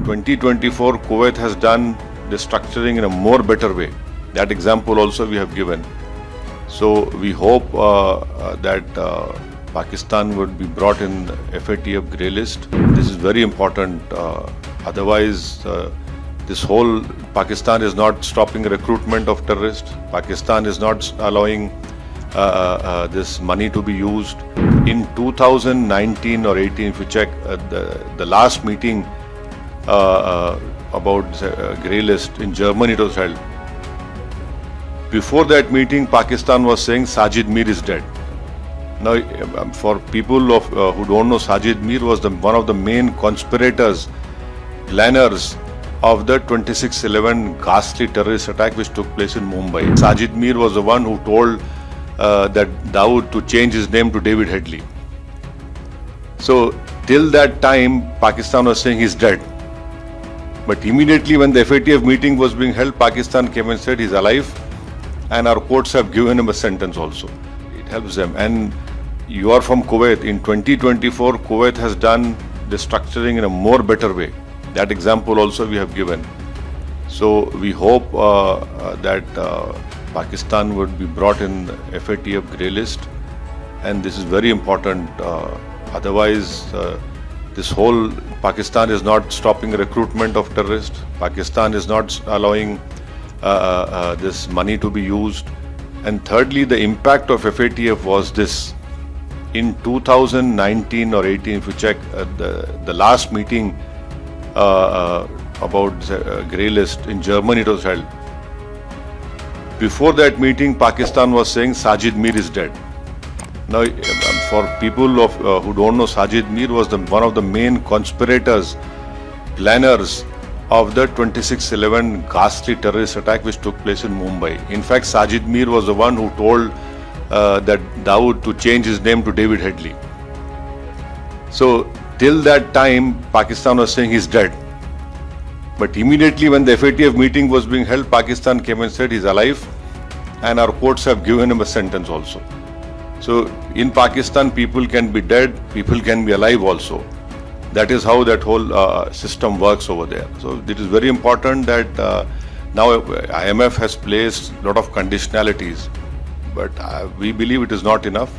2024, Kuwait has done the structuring in a more better way. That example also we have given. So we hope that Pakistan would be brought in FATF grey list. This is very important. Otherwise, this whole Pakistan is not stopping recruitment of terrorists. Pakistan is not allowing this money to be used. In 2019 or 18, if you check the last meeting about grey list in Germany, it was held. Before that meeting, Pakistan was saying Sajid Mir is dead. Now, for people who don't know, Sajid Mir was one of the main conspirators, planners of the 26/11 ghastly terrorist attack which took place in Mumbai. Sajid Mir was the one who told that Dawood to change his name to David Headley. So till that time, Pakistan was saying he's dead. But immediately when the FATF meeting was being held, Pakistan came and said he's alive, and our courts have given him a sentence also. It helps them. And you are from Kuwait. In 2024, Kuwait has done the structuring in a more better way. That example also we have given. So we hope that Pakistan would be brought in FATF grey list, and this is very important. Otherwise, this whole Pakistan is not stopping recruitment of terrorists. Pakistan is not allowing this money to be used. And thirdly, the impact of FATF was this. In 2019 or 18, if you check the last meeting about grey list in Germany, it was held. Before that meeting, Pakistan was saying Sajid Mir is dead. Now, for people who don't know, Sajid Mir was one of the main conspirators, planners of the 26/11 ghastly terrorist attack which took place in Mumbai. In fact, Sajid Mir was the one who told that Dawood to change his name to David Headley. So till that time, Pakistan was saying he's dead. But immediately when the FATF meeting was being held, Pakistan came and said he's alive, and our courts have given him a sentence also. So in Pakistan, people can be dead, people can be alive also. That is how that whole system works over there. So it is very important that now IMF has placed a lot of conditionalities, but we believe it is not enough.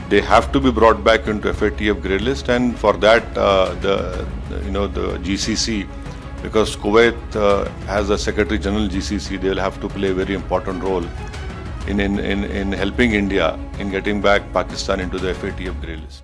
They have to be brought back into FATF grey list, and for that the GCC, because Kuwait has a Secretary General GCC, they will have to play a very important role in helping India in getting back Pakistan into the FATF grey list.